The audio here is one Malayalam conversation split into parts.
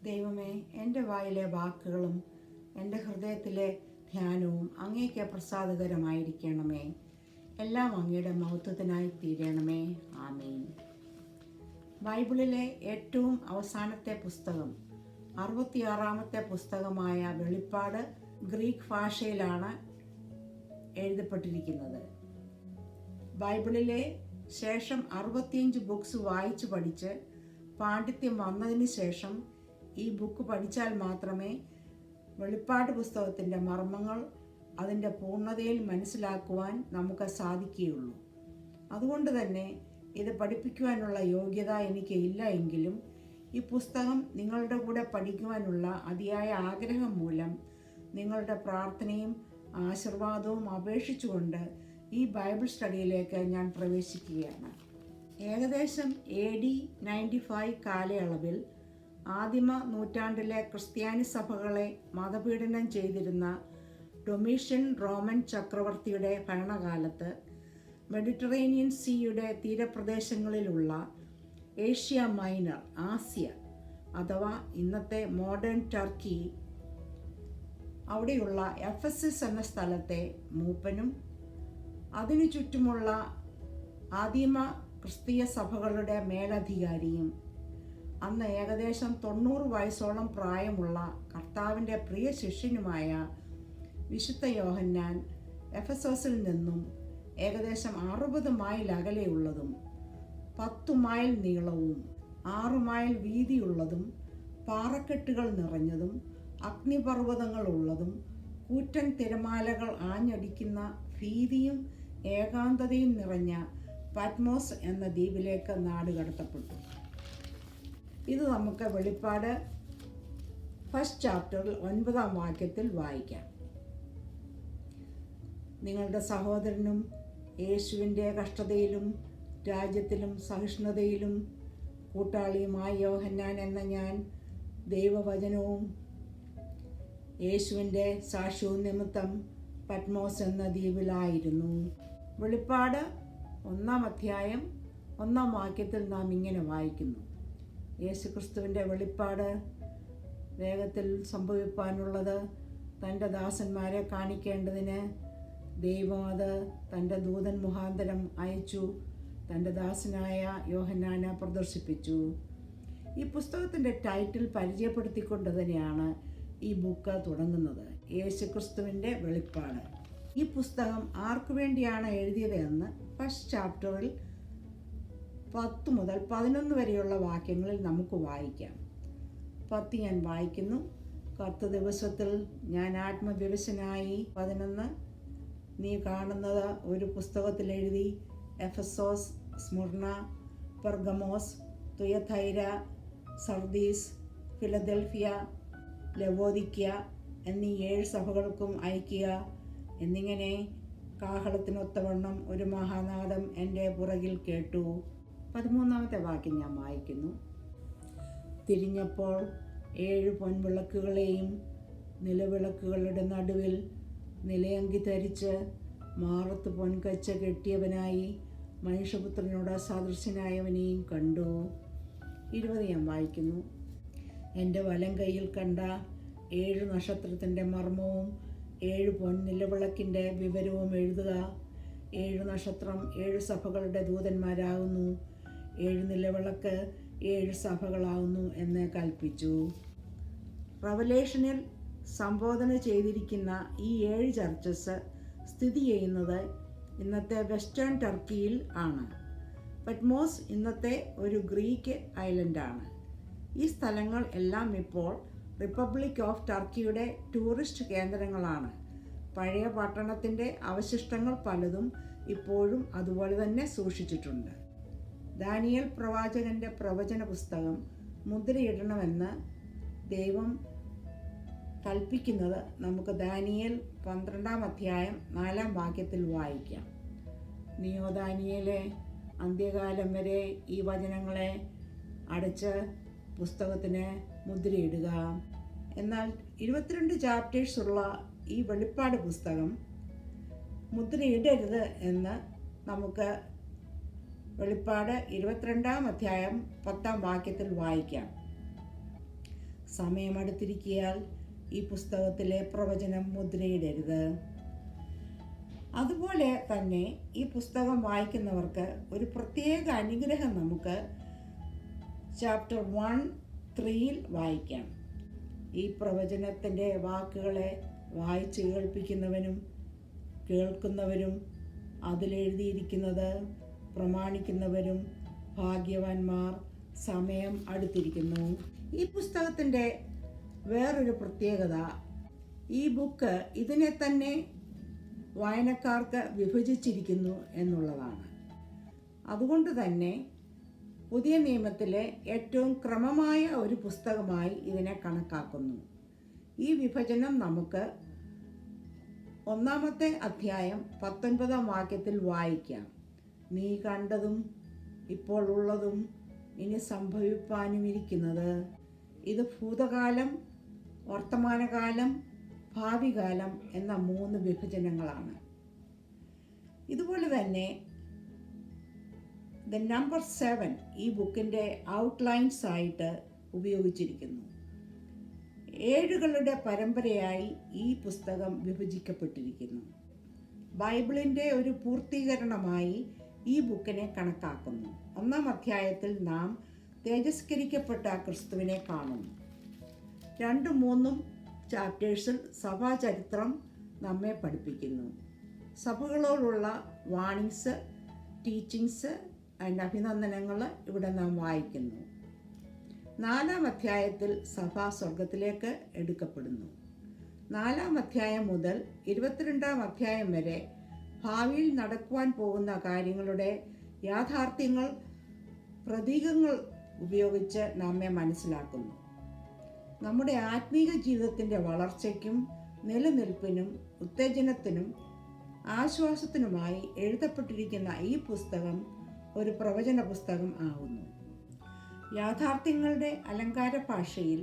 ദൈവമേ, എൻ്റെ വായിലെ വാക്കുകളും എൻ്റെ ഹൃദയത്തിലെ ധ്യാനവും അങ്ങേക്ക് പ്രസാദകരമായിരിക്കണമേ. എല്ലാം അങ്ങയുടെ മഹത്വത്തിനായി തീരണമേ. ആമേൻ. ബൈബിളിലെ ഏറ്റവും അവസാനത്തെ പുസ്തകം 66-ാമത്തെ പുസ്തകമായ വെളിപ്പാട് ഗ്രീക്ക് ഭാഷയിലാണ് എഴുതപ്പെട്ടിരിക്കുന്നത്. ബൈബിളിലെ ശേഷം 65 ബുക്സ് വായിച്ചു പഠിച്ച് പാണ്ഡിത്യം വന്നതിന് ശേഷം ഈ ബുക്ക് പഠിച്ചാൽ മാത്രമേ വെളിപ്പാട് പുസ്തകത്തിൻ്റെ മർമ്മങ്ങൾ അതിൻ്റെ പൂർണ്ണതയിൽ മനസ്സിലാക്കുവാൻ നമുക്ക് സാധിക്കുകയുള്ളൂ. അതുകൊണ്ട് തന്നെ ഇത് പഠിപ്പിക്കുവാനുള്ള യോഗ്യത എനിക്ക് ഇല്ല എങ്കിലും ഈ പുസ്തകം നിങ്ങളുടെ കൂടെ പഠിക്കുവാനുള്ള അതിയായ ആഗ്രഹം മൂലം നിങ്ങളുടെ പ്രാർത്ഥനയും ആശീർവാദവും അപേക്ഷിച്ചുകൊണ്ട് ഈ ബൈബിൾ സ്റ്റഡിയിലേക്ക് ഞാൻ പ്രവേശിക്കുകയാണ്. ഏകദേശം AD 95 കാലയളവിൽ ആദിമ നൂറ്റാണ്ടിലെ ക്രിസ്ത്യാനി സഭകളെ മതപീഡനം ചെയ്തിരുന്ന ഡൊമീഷ്യൻ റോമൻ ചക്രവർത്തിയുടെ ഭരണകാലത്ത് മെഡിറ്ററേനിയൻ സീയുടെ തീരപ്രദേശങ്ങളിലുള്ള ഏഷ്യ മൈനർ, ആസിയ അഥവാ ഇന്നത്തെ മോഡേൺ ടർക്കി, അവിടെയുള്ള എഫെസസ് എന്ന സ്ഥലത്തെ മൂപ്പനും അതിനു ചുറ്റുമുള്ള ആദിമ ക്രിസ്തീയ സഭകളുടെ മേലധികാരിയും അന്ന് ഏകദേശം 90 വയസ്സോളം പ്രായമുള്ള കർത്താവിൻ്റെ പ്രിയ ശിഷ്യനുമായ വിശുദ്ധ യോഹന്നാൻ എഫെസോസിൽ നിന്നും ഏകദേശം 60 മൈൽ അകലെയുള്ളതും 10 മൈൽ നീളവും 6 മൈൽ വീതിയുള്ളതും പാറക്കെട്ടുകൾ നിറഞ്ഞതും അഗ്നിപർവ്വതങ്ങളുള്ളതും കൂറ്റൻ തിരമാലകൾ ആഞ്ഞടിക്കുന്ന ഭീതിയും ഏകാന്തതയും നിറഞ്ഞ പത്മോസ് എന്ന ദ്വീപിലേക്ക് നാടുകടത്തപ്പെട്ടു. ഇത് നമുക്ക് വെളിപ്പാട് 1 ചാപ്റ്ററിൽ 9-ാം വാക്യത്തിൽ വായിക്കാം. നിങ്ങളുടെ സഹോദരനും യേശുവിൻ്റെ കഷ്ടതയിലും രാജ്യത്തിലും സഹിഷ്ണുതയിലും കൂട്ടാളിയുമായ യോഹന്നാൻ എന്ന ഞാൻ ദൈവവചനവും യേശുവിൻ്റെ സാക്ഷ്യവും നിമിത്തം പത്മോസ് എന്ന ദ്വീപിലായിരുന്നു. വെളിപ്പാട് 1-ാം അധ്യായം 1-ാം വാക്യത്തിൽ നാം ഇങ്ങനെ വായിക്കുന്നു: യേശുക്രിസ്തുവിൻ്റെ വെളിപ്പാട് വേഗത്തിൽ സംഭവിപ്പാനുള്ളത് തൻ്റെ ദാസന്മാരെ കാണിക്കേണ്ടതിന് ദൈവം അത് തൻ്റെ ദൂതൻ മുഖാന്തരം അയച്ചു തൻ്റെ ദാസനായ യോഹന്നാനെ പ്രദർശിപ്പിച്ചു. ഈ പുസ്തകത്തിൻ്റെ ടൈറ്റിൽ പരിചയപ്പെടുത്തിക്കൊണ്ട് തന്നെയാണ് ഈ ബുക്ക് തുടങ്ങുന്നത്: യേശുക്രിസ്തുവിൻ്റെ വെളിപ്പാട്. ഈ പുസ്തകം ആർക്കു വേണ്ടിയാണ് എഴുതിയത് എന്ന് 1 ചാപ്റ്ററിൽ 10 മുതൽ 11 വരെയുള്ള വാക്യങ്ങളിൽ നമുക്ക് വായിക്കാം. 10 ഞാൻ വായിക്കുന്നു. 10 ദിവസത്തിൽ ഞാൻ ആത്മവിവശനായി 11 നീ കാണുന്നത് ഒരു പുസ്തകത്തിൽ എഴുതി എഫെസോസ്, സ്മുർണ, പെർഗമോസ്, തുയഥൈര, സർദീസ്, ഫിലദൽഫിയ, ലവോദിക്യ എന്നീ 7 സഭകൾക്കും അയക്കുക എന്നിങ്ങനെ കാഹളത്തിനൊത്തവണ്ണം ഒരു മഹാനാദം എൻ്റെ പുറകിൽ കേട്ടു. 13-ാമത്തെ വാക്യം ഞാൻ വായിക്കുന്നു. തിരിഞ്ഞപ്പോൾ 7 പൊൻവിളക്കുകളെയും നിലവിളക്കുകളുടെ നടുവിൽ നിലയങ്കി ധരിച്ച് മാറത്ത് പൊൻകച്ച കെട്ടിയവനായി മനുഷ്യപുത്രനോട് സദൃശനായവനെയും കണ്ടു. 20 ഞാൻ വായിക്കുന്നു. എൻ്റെ വലം കൈയിൽ കണ്ട 7 നക്ഷത്രത്തിൻ്റെ മർമ്മവും 7 പൊൻനിലവിളക്കിൻ്റെ വിവരവും എഴുതുക. 7 നക്ഷത്രം 7 സഭകളുടെ ദൂതന്മാരാകുന്നു, 7 നിലവിളക്ക് 7 സഭകളാകുന്നു എന്ന് കൽപ്പിച്ചു. റവലേഷനിൽ സംബോധന ചെയ്തിരിക്കുന്ന ഈ 7 ചർച്ചസ് സ്ഥിതി ചെയ്യുന്നത് ഇന്നത്തെ വെസ്റ്റേൺ ടർക്കിയിൽ ആണ്. പത്മോസ് ഇന്നത്തെ ഒരു ഗ്രീക്ക് ഐലൻഡാണ്. ഈ സ്ഥലങ്ങൾ എല്ലാം ഇപ്പോൾ റിപ്പബ്ലിക് ഓഫ് ടർക്കിയുടെ ടൂറിസ്റ്റ് കേന്ദ്രങ്ങളാണ്. പഴയ പട്ടണത്തിൻ്റെ അവശിഷ്ടങ്ങൾ പലതും ഇപ്പോഴും അതുപോലെ തന്നെ സൂക്ഷിച്ചിട്ടുണ്ട്. ദാനിയേൽ പ്രവാചകൻ്റെ പ്രവചന പുസ്തകം മുദ്രയിടണമെന്ന് ദൈവം കൽപ്പിക്കുന്നത് നമുക്ക് ദാനിയേൽ 12-ാം അധ്യായം 4-ാം വാക്യത്തിൽ വായിക്കാം. നീയോ ദാനിയേലേ, അന്ത്യകാലം വരെ ഈ വചനങ്ങളെ അടച്ച് പുസ്തകത്തിന് മുദ്രയിടുക. എന്നാൽ 22 ചാപ്റ്റേഴ്സ് ഉള്ള ഈ വെളിപ്പാട് പുസ്തകം മുദ്രയിടരുത് എന്ന് നമുക്ക് വെളിപ്പാട് 22-ാം അധ്യായം 10-ാം വാക്യത്തിൽ വായിക്കാം. സമയമടുത്തിരിക്കയാൽ ഈ പുസ്തകത്തിലെ പ്രവചനം മുദ്രയിടരുത്. അതുപോലെ തന്നെ ഈ പുസ്തകം വായിക്കുന്നവർക്ക് ഒരു പ്രത്യേക അനുഗ്രഹം നമുക്ക് ചാപ്റ്റർ 1-3 വായിക്കാം. ഈ പ്രവചനത്തിൻ്റെ വാക്കുകളെ വായിച്ച് കേൾപ്പിക്കുന്നവനും കേൾക്കുന്നവരും അതിലെഴുതിയിരിക്കുന്നത് പ്രമാണിക്കുന്നവരും ഭാഗ്യവാന്മാർ. സമയം അടുത്തിരിക്കുന്നു. ഈ പുസ്തകത്തിൻ്റെ വേറൊരു പ്രത്യേകത, ഈ ബുക്ക് ഇതിനെ തന്നെ വായനക്കാർക്ക് വിഭജിച്ചിരിക്കുന്നു എന്നുള്ളതാണ്. അതുകൊണ്ട് തന്നെ പുതിയ നിയമത്തിലെ ഏറ്റവും ക്രമമായ ഒരു പുസ്തകമായി ഇതിനെ കണക്കാക്കുന്നു. ഈ വിഭജനം നമുക്ക് 1-ാമത്തെ അധ്യായം 19-ാം വാക്യത്തിൽ വായിക്കാം. നീ കണ്ടതും ഇപ്പോൾ ഉള്ളതും ഇനി സംഭവിപ്പാനുമിരിക്കുന്നത്. ഇത് ഭൂതകാലം, വർത്തമാനകാലം, ഭാവികാലം എന്ന 3 വിഭജനങ്ങളാണ്. ഇതുപോലെ തന്നെ ദ നമ്പർ 7 ഈ ബുക്കിൻ്റെ ഔട്ട്ലൈൻസ് ആയിട്ട് ഉപയോഗിച്ചിരിക്കുന്നു. 7കളുടെ പരമ്പരയായി ഈ പുസ്തകം വിഭജിക്കപ്പെട്ടിരിക്കുന്നു. ബൈബിളിൻ്റെ ഒരു പൂർത്തീകരണമായി ഈ ബുക്കിനെ കണക്കാക്കുന്നു. 1-ാം അധ്യായത്തിൽ നാം തേജസ്കരിക്കപ്പെട്ട ക്രിസ്തുവിനെ കാണുന്നു. 2-3 ചാപ്റ്റേഴ്സിൽ സഭാചരിത്രം നമ്മെ പഠിപ്പിക്കുന്നു. സഭകളോടുള്ള വാണിങ്സ്, ടീച്ചിങ്സ് ആൻഡ് അഭിനന്ദനങ്ങൾ ഇവിടെ നാം വായിക്കുന്നു. 4-ാം അധ്യായത്തിൽ സഭ സ്വർഗത്തിലേക്ക് എടുക്കപ്പെടുന്നു. 4-ാം അധ്യായം മുതൽ 22-ാം അധ്യായം വരെ ഭാവിയിൽ നടക്കുവാൻ പോകുന്ന കാര്യങ്ങളുടെ യാഥാർത്ഥ്യങ്ങൾ പ്രതീകങ്ങൾ ഉപയോഗിച്ച് നമ്മെ മനസ്സിലാക്കുന്നു. നമ്മുടെ ആത്മീക ജീവിതത്തിൻ്റെ വളർച്ചയ്ക്കും നിലനിൽപ്പിനും ഉത്തേജനത്തിനും ആശ്വാസത്തിനുമായി എഴുതപ്പെട്ടിരിക്കുന്ന ഈ പുസ്തകം ഒരു പ്രവചന പുസ്തകം ആകുന്നു. യാഥാർത്ഥ്യങ്ങളുടെ അലങ്കാര ഭാഷയിൽ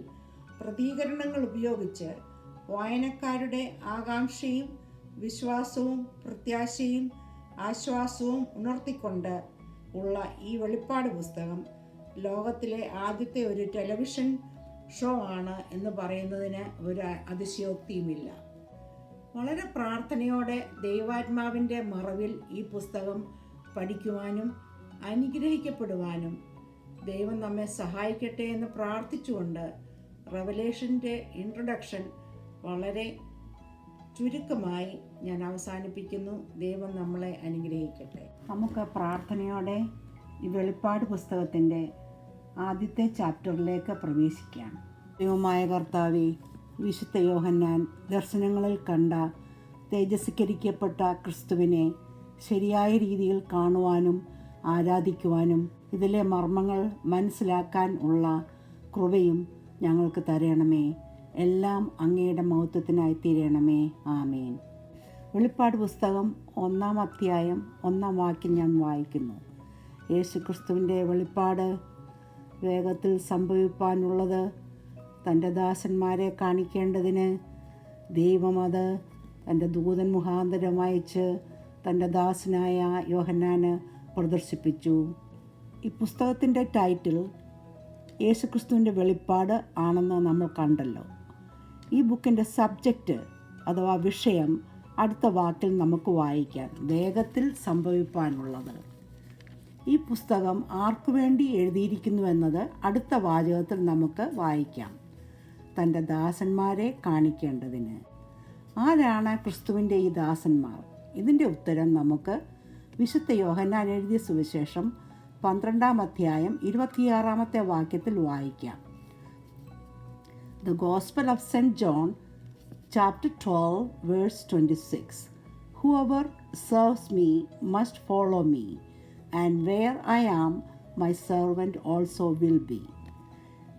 പ്രതീകരണങ്ങൾ ഉപയോഗിച്ച് വായനക്കാരുടെ ആകാംക്ഷയും വിശ്വാസവും പ്രത്യാശയും ആശ്വാസവും ഉണർത്തിക്കൊണ്ട് ഉള്ള ഈ വെളിപ്പാട് പുസ്തകം ലോകത്തിലെ ആദ്യത്തെ ഒരു ടെലിവിഷൻ ഷോ ആണ് എന്ന് പറയുന്നതിന് ഒരു അതിശയോക്തിയുമില്ല. വളരെ പ്രാർത്ഥനയോടെ ദൈവാത്മാവിൻ്റെ മറവിൽ ഈ പുസ്തകം പഠിക്കുവാനും അനുഗ്രഹിക്കപ്പെടുവാനും ദൈവം നമ്മെ സഹായിക്കട്ടെ എന്ന് പ്രാർത്ഥിച്ചുകൊണ്ട് റെവലേഷൻ്റെ ഇൻട്രൊഡക്ഷൻ വളരെ ചുരുക്കമായി ഞാൻ അവസാനിപ്പിക്കുന്നു. ദൈവം നമ്മളെ അനുഗ്രഹിക്കട്ടെ. നമുക്ക് പ്രാർത്ഥനയോടെ ഈ വെളിപ്പാട് പുസ്തകത്തിൻ്റെ ആദ്യത്തെ ചാപ്റ്ററിലേക്ക് പ്രവേശിക്കാം. ദൈവമായ കർത്താവേ, വിശുദ്ധ യോഹന്നാൻ ദർശനങ്ങളിൽ കണ്ട തേജസ്കരിക്കപ്പെട്ട ക്രിസ്തുവിനെ ശരിയായ രീതിയിൽ കാണുവാനും ആരാധിക്കുവാനും ഇതിലെ മർമ്മങ്ങൾ മനസ്സിലാക്കാൻ ഉള്ള കൃപയും ഞങ്ങൾക്ക് തരണമേ. എല്ലാം അങ്ങയുടെ മഹത്വത്തിനായി തീരണമേ. ആമേൻ. വെളിപ്പാട് പുസ്തകം 1-ാം അധ്യായം 1-ാം വാക്യം ഞാൻ വായിക്കുന്നു. യേശുക്രിസ്തുവിൻ്റെ വെളിപ്പാട് വേഗത്തിൽ സംഭവിപ്പാനുള്ളത് തൻ്റെ ദാസന്മാരെ കാണിക്കേണ്ടതിന് ദൈവം അത് തൻ്റെ ദൂതൻ മുഖാന്തരം അയച്ച് തൻ്റെ ദാസനായ യോഹന്നാന് പ്രദർശിപ്പിച്ചു. ഈ പുസ്തകത്തിൻ്റെ ടൈറ്റിൽ യേശുക്രിസ്തുവിൻ്റെ വെളിപ്പാട് ആണെന്ന് നമ്മൾ കണ്ടല്ലോ. ഈ ബുക്കിൻ്റെ സബ്ജക്റ്റ് അഥവാ വിഷയം അടുത്ത വാക്കിൽ നമുക്ക് വായിക്കാം. വേഗത്തിൽ സംഭവിപ്പാനുള്ളത്. ഈ പുസ്തകം ആർക്കു വേണ്ടി എഴുതിയിരിക്കുന്നുവെന്നത് അടുത്ത വാചകത്തിൽ നമുക്ക് വായിക്കാം. തൻ്റെ ദാസന്മാരെ കാണിക്കേണ്ടതിന്. ആരാണ് ക്രിസ്തുവിൻ്റെ ഈ ദാസന്മാർ? ഇതിൻ്റെ ഉത്തരം നമുക്ക് വിശുദ്ധ യോഹന്നാൻ എഴുതിയ സുവിശേഷം 12-ാം അധ്യായം 26-ാമത്തെ വാക്യത്തിൽ വായിക്കാം. The Gospel of St. John, chapter 12, verse 26. Whoever serves me must follow me, and where I am, my servant also will be.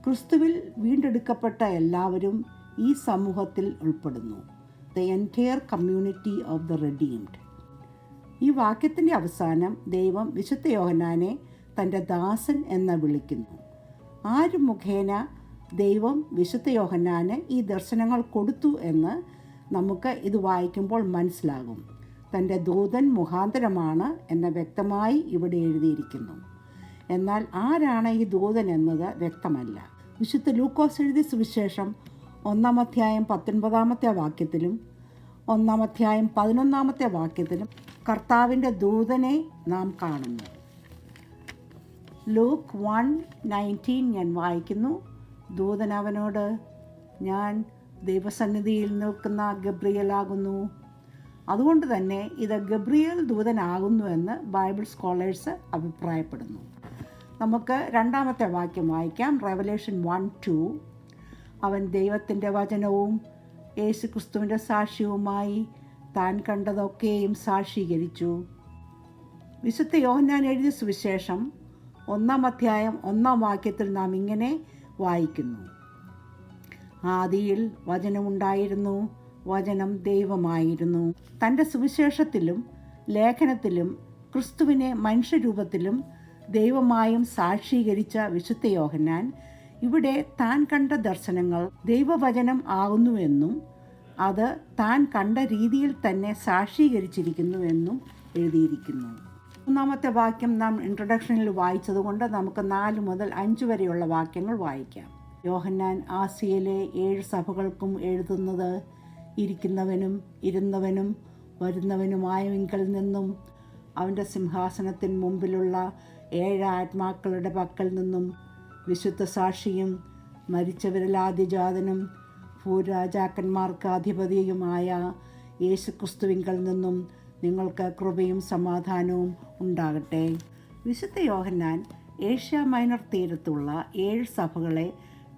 ക്രിസ്തുവിൽ വീണ്ടെടുക്കപ്പെട്ട എല്ലാവരും ഈ സമൂഹത്തിൽ ഉൾപ്പെടുന്നു. The entire community of the redeemed. ഈ വാക്യത്തിൻ്റെ അവസാനം ദൈവം വിശുദ്ധ യോഹന്നാനെ തൻ്റെ ദാസൻ എന്ന് വിളിക്കുന്നു. ആര് മുഖേന ദൈവം വിശുദ്ധ യോഹന്നാന് ഈ ദർശനങ്ങൾ കൊടുത്തു എന്ന് നമുക്ക് ഇത് വായിക്കുമ്പോൾ മനസ്സിലാകും. തൻ്റെ ദൂതൻ മുഖാന്തരമാണ് എന്ന് വ്യക്തമായി ഇവിടെ എഴുതിയിരിക്കുന്നു. എന്നാൽ ആരാണ് ഈ ദൂതൻ എന്നത് വ്യക്തമല്ല. വിശുദ്ധ ലൂക്കോസ് എഴുതിയ സുവിശേഷം 1-19 വാക്യത്തിലും 1-11 വാക്യത്തിലും കർത്താവിൻ്റെ ദൂതനെ നാം കാണുന്നു. ലൂക്ക് 1:19 ഞാൻ വായിക്കുന്നു. ദൂതൻ അവനോട്, ഞാൻ ദൈവസന്നിധിയിൽ നിൽക്കുന്ന ഗബ്രിയേലാകുന്നു. അതുകൊണ്ട് തന്നെ ഇത് ഗബ്രിയേൽ ദൂതനാകുന്നുവെന്ന് ബൈബിൾ സ്കോളേഴ്സ് അഭിപ്രായപ്പെടുന്നു. നമുക്ക് 2 വാക്യം വായിക്കാം. റെവലേഷൻ 1:2. അവൻ ദൈവത്തിൻ്റെ വചനവും യേശുക്രിസ്തുവിൻ്റെ സാക്ഷ്യവുമായി താൻ കണ്ടതൊക്കെയും സാക്ഷീകരിച്ചു. വിശുദ്ധ യോഹന്നാൻ എഴുതിയ സുവിശേഷം 1 വാക്യത്തിൽ നാം ഇങ്ങനെ വായിക്കുന്നു. ആദിയിൽ വചനമുണ്ടായിരുന്നു, വചനം ദൈവമായിരുന്നു. തൻ്റെ സുവിശേഷത്തിലും ലേഖനത്തിലും ക്രിസ്തുവിനെ മനുഷ്യരൂപത്തിലും ദൈവമായും സാക്ഷീകരിച്ച വിശുദ്ധ യോഹന്നാൻ ഇവിടെ താൻ കണ്ട ദർശനങ്ങൾ ദൈവവചനം ആകുന്നുവെന്നും അത് താൻ കണ്ട രീതിയിൽ തന്നെ സാക്ഷീകരിച്ചിരിക്കുന്നുവെന്നും എഴുതിയിരിക്കുന്നു. 3 വാക്യം നാം ഇൻട്രൊഡക്ഷനിൽ വായിച്ചതുകൊണ്ട് നമുക്ക് 4 മുതൽ 5 വരെയുള്ള വാക്യങ്ങൾ വായിക്കാം. യോഹന്നാൻ ആസിയയിലെ 7 സഭകൾക്കും എഴുതുന്നത്, ഇരിക്കുന്നവനും ഇരുന്നവനും വരുന്നവനുമായവങ്കിൽ നിന്നും അവൻ്റെ സിംഹാസനത്തിന് മുമ്പിലുള്ള 7 ആത്മാക്കളുടെ പക്കൽ നിന്നും വിശുദ്ധ സാക്ഷിയും മരിച്ചവരിൽ ആദ്യജാതനും ഭൂരാജാക്കന്മാർക്ക് അധിപതിയുമായ യേശുക്രിസ്തുവിങ്കൽ നിന്നും നിങ്ങൾക്ക് കൃപയും സമാധാനവും ഉണ്ടാകട്ടെ. വിശുദ്ധ യോഹന്നാൻ ഏഷ്യ മൈനർ തീരത്തുള്ള 7 സഭകളെ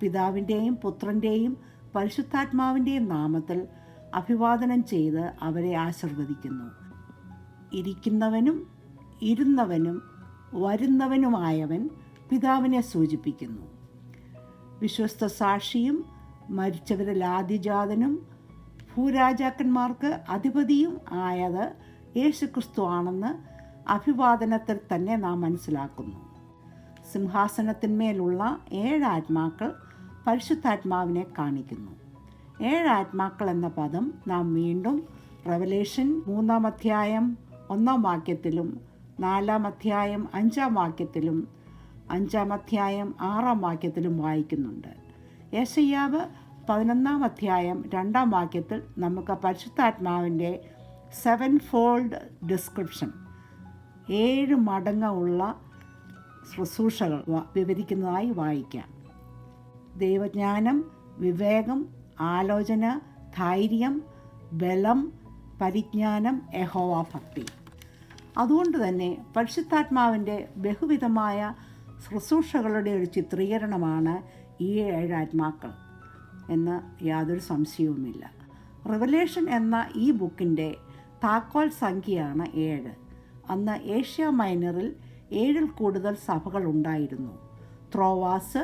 പിതാവിൻ്റെയും പുത്രൻ്റെയും പരിശുദ്ധാത്മാവിൻ്റെയും നാമത്തിൽ അഭിവാദനം ചെയ്ത് അവരെ ആശീർവദിക്കുന്നു. ഇരിക്കുന്നവനും ഇരുന്നവനും വരുന്നവനുമായവൻ പിതാവിനെ സൂചിപ്പിക്കുന്നു. വിശ്വസ്ത സാക്ഷിയും മരിച്ചവരിൽ ആദ്യജാതനും ഭൂരാജാക്കന്മാർക്ക് അധിപതിയും ആയത് യേശുക്രിസ്തു ആണെന്ന് അഭിവാദനത്തിൽ തന്നെ നാം മനസ്സിലാക്കുന്നു. സിംഹാസനത്തിന്മേലുള്ള 7 ആത്മാക്കൾ പരിശുദ്ധാത്മാവിനെ കാണിക്കുന്നു. 7 ആത്മാക്കൾ എന്ന പദം നാം വീണ്ടും റെവലേഷൻ 3 വാക്യത്തിലും 4 5 വാക്യത്തിലും 5 6 വായിക്കുന്നുണ്ട്. യെശയ്യാവ് 11 2 വാക്യത്തിൽ നമുക്ക് പരിശുദ്ധാത്മാവിൻ്റെ 7-fold ഡിസ്ക്രിപ്ഷൻ 7 മടങ്ങുള്ള ശുശ്രൂഷകൾ വിവരിക്കുന്നതായി വായിക്കാം. ദൈവജ്ഞാനം, വിവേകം, ആലോചന, ധൈര്യം, ബലം, പരിജ്ഞാനം, യഹോവാഭക്തി. അതുകൊണ്ട് തന്നെ പരിശുദ്ധാത്മാവിൻ്റെ ബഹുവിധമായ ശുശ്രൂഷകളുടെ ഒരു ചിത്രീകരണമാണ് ഈ 7 ആത്മാക്കൾ എന്ന് യാതൊരു സംശയവുമില്ല. റിവലേഷൻ എന്ന ഈ ബുക്കിൻ്റെ താക്കോൽ സംഖ്യയാണ് 7. അന്ന് ഏഷ്യ മൈനറിൽ 7 കൂടുതൽ സഭകൾ ഉണ്ടായിരുന്നു. ത്രോവാസ്,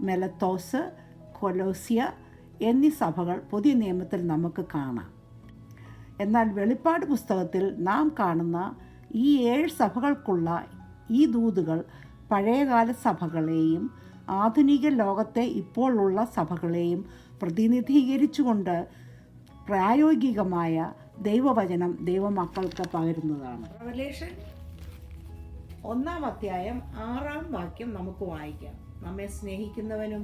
മെലത്തോസ്, കൊലോസിയ എന്നീ സഭകൾ പുതിയ നിയമത്തിൽ നമുക്ക് കാണാം. എന്നാൽ വെളിപ്പാട് പുസ്തകത്തിൽ നാം കാണുന്ന ഈ 7 സഭകൾക്കുള്ള ഈ ദൂതുകൾ പഴയകാല സഭകളെയും ആധുനിക ലോകത്തെ ഇപ്പോൾ ഉള്ള സഭകളെയും പ്രതിനിധീകരിച്ചുകൊണ്ട് പ്രായോഗികമായ ദൈവവചനം ദൈവമക്കൾക്ക് പകരുന്നതാണ്. റെവലേഷൻ 1 വാക്യം നമുക്ക് വായിക്കാം. നമ്മെ സ്നേഹിക്കുന്നവനും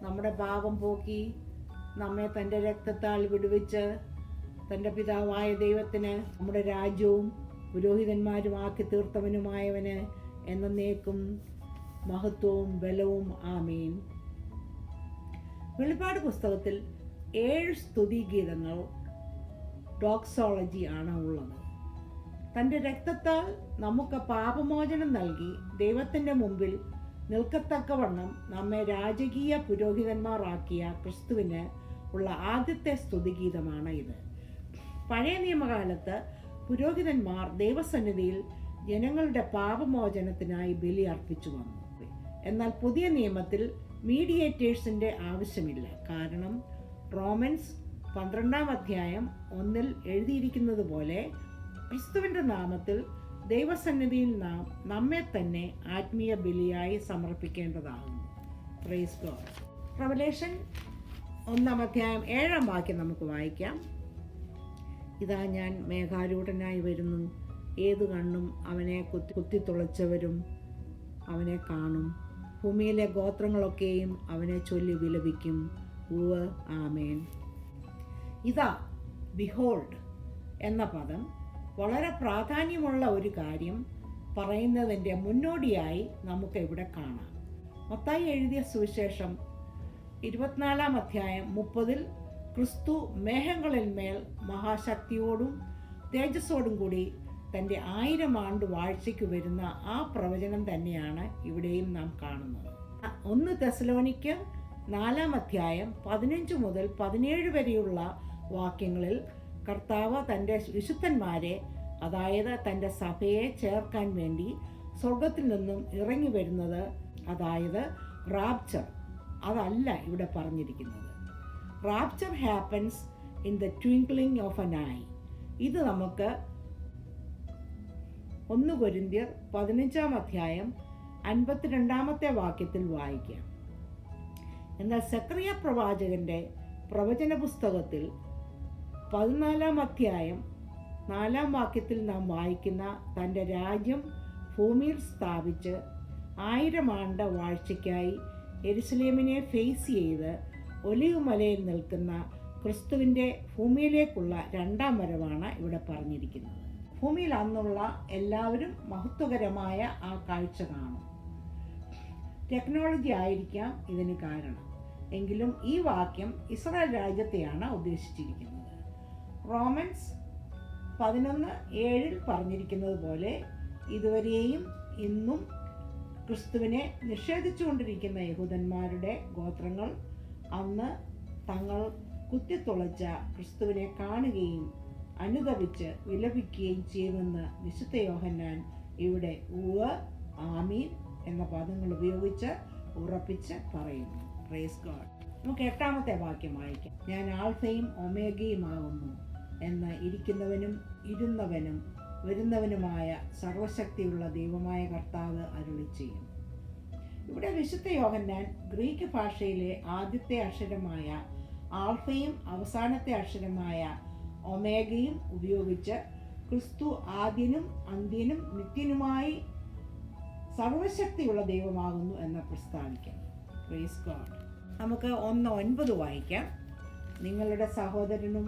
നമ്മുടെ പാപം പോക്കി നമ്മെ തൻ്റെ രക്തത്താൽ വിടുവിച്ച് തൻ്റെ പിതാവായ ദൈവത്തിന് നമ്മുടെ രാജ്യവും പുരോഹിതന്മാരും ആക്കി തീർത്തവനുമായവന് എന്നേക്കും മഹത്വവും ബലവും ആമേൻ. വെളിപ്പാട് പുസ്തകത്തിൽ 7 സ്തുതിഗീതങ്ങൾ ഡോക്സോളജി ആണ് ഉള്ളത്. തൻ്റെ രക്തത്താൽ നമുക്ക് പാപമോചനം നൽകി ദൈവത്തിൻ്റെ മുമ്പിൽ നിൽക്കത്തക്കവണ്ണം നമ്മെ രാജകീയ പുരോഹിതന്മാരാക്കിയ ക്രിസ്തുവിന് ഉള്ള ആദ്യത്തെ സ്തുതിഗീതമാണ് ഇത്. പഴയ നിയമകാലത്ത് പുരോഹിതന്മാർ ദൈവസന്നിധിയിൽ ജനങ്ങളുടെ പാപമോചനത്തിനായി ബലി അർപ്പിച്ചു വന്നു. എന്നാൽ പുതിയ നിയമത്തിൽ മീഡിയേറ്റേഴ്സിൻ്റെ ആവശ്യമില്ല. കാരണം റോമൻസ് 12 എഴുതിയിരിക്കുന്നത് പോലെ ക്രിസ്തുവിൻ്റെ നാമത്തിൽ ദൈവസന്നിധിയിൽ നാം നമ്മെ തന്നെ ആത്മീയ ബലിയായി സമർപ്പിക്കേണ്ടതാകുന്നു. Praise God. റെവലേഷൻ 1 വാക്യം നമുക്ക് വായിക്കാം. ഇതാ ഞാൻ മേഘാരൂഢനായി വരുന്നു, ഏതു കണ്ണും അവനെ കുത്തിത്തുളച്ചവരും അവനെ കാണും, ഭൂമിയിലെ ഗോത്രങ്ങളൊക്കെയും അവനെ ചൊല്ലി വിലപിക്കും. ഉവ്വ്, ആമേൻ. ഇതാ, ബിഹോൾഡ് എന്ന പദം വളരെ പ്രാധാന്യമുള്ള ഒരു കാര്യം പറയുന്നതിൻ്റെ മുന്നോടിയായി നമുക്ക് ഇവിടെ കാണാം. മത്തായി എഴുതിയ സുവിശേഷം 24 അധ്യായം 30 ക്രിസ്തു മേഘങ്ങളിൽ മേൽ മഹാശക്തിയോടും തേജസ്സോടും കൂടി തൻ്റെ 1000 ആണ്ട് വാഴ്ചയ്ക്ക് വരുന്ന ആ പ്രവചനം തന്നെയാണ് ഇവിടെയും നാം കാണുന്നത്. 1 തെസ്സലോനിക്ക 4 അധ്യായം 15 മുതൽ 17 വരെയുള്ള വാക്യങ്ങളിൽ കർത്താവ് തൻ്റെ വിശുദ്ധന്മാരെ, അതായത് തൻ്റെ സഭയെ ചേർക്കാൻ വേണ്ടി സ്വർഗത്തിൽ നിന്നും ഇറങ്ങി വരുന്നത്, അതായത് റാപ്ചർ, അതല്ല ഇവിടെ പറഞ്ഞിരിക്കുന്നത്. Rapture happens in the twinkling of N I. ഇത് നമുക്ക് 1 കൊരിന്ത്യർ 15 അധ്യായം 52 വാക്യത്തിൽ വായിക്കാം. എന്നാൽ സെക്കറിയ പ്രവാചകന്റെ പ്രവചന പുസ്തകത്തിൽ 14 അധ്യായം 4 വാക്യത്തിൽ നാം വായിക്കുന്ന തൻ്റെ രാജ്യം ഭൂമിയിൽ സ്ഥാപിച്ച് 1000 ആണ്ട് വാഴ്ചയ്ക്കായി യെരുശലേമിനെ ഫേസ് ചെയ്ത് ഒലിവ് മലയിൽ നിൽക്കുന്ന ക്രിസ്തുവിൻ്റെ ഭൂമിയിലേക്കുള്ള 2ാം വരവാണ് ഇവിടെ പറഞ്ഞിരിക്കുന്നത്. ഭൂമിയിൽ അന്നുള്ള എല്ലാവരും മഹത്വകരമായ ആ കാഴ്ച കാണും. ടെക്നോളജി ആയിരിക്കാം ഇതിന് കാരണം. എങ്കിലും ഈ വാക്യം ഇസ്രായേൽ രാജ്യത്തെയാണ് ഉദ്ദേശിച്ചിരിക്കുന്നത്. റോമൻസ് 11:7 പറഞ്ഞിരിക്കുന്നത് പോലെ ഇതുവരെയും ഇന്നും ക്രിസ്തുവിനെ നിഷേധിച്ചുകൊണ്ടിരിക്കുന്ന യഹൂദന്മാരുടെ ഗോത്രങ്ങൾ അന്ന് തങ്ങൾ കുത്തിത്തുളച്ച ക്രിസ്തുവിനെ കാണുകയും അനുതപിച്ച് വിലപിക്കുകയും ചെയ്യുമെന്ന് വിശുദ്ധ യോഹന്നാൻ ഇവിടെ ഉവ്വ്, ആമീൻ എന്ന പദങ്ങൾ ഉപയോഗിച്ച് ഉറപ്പിച്ച് പറയുന്നു. Praise God. നമുക്ക് 8ാമത്തെ വാക്യം വായിക്കാം. ഞാൻ ആൽഫയും ഒമേഗയുമാകുന്നു എന്ന് ഇരിക്കുന്നവനും ഇരുന്നവനും വരുന്നവനുമായ സർവശക്തിയുള്ള ദൈവമായ കർത്താവ് അരുളി ചെയ്യും. ഇവിടെ വിശുദ്ധ യോഹന്നാൻ ഗ്രീക്ക് ഭാഷയിലെ ആദ്യത്തെ അക്ഷരമായ ആൽഫയും അവസാനത്തെ അക്ഷരമായ ഒമേഗയും ഉപയോഗിച്ച് ക്രിസ്തു ആദ്യനും അന്ത്യനും നിത്യനുമായി സർവശക്തിയുള്ള ദൈവമാകുന്നു എന്ന് പ്രസ്താവിക്കുന്നു. Praise God. നമുക്ക് 1:9 വായിക്കാം. നിങ്ങളുടെ സഹോദരനും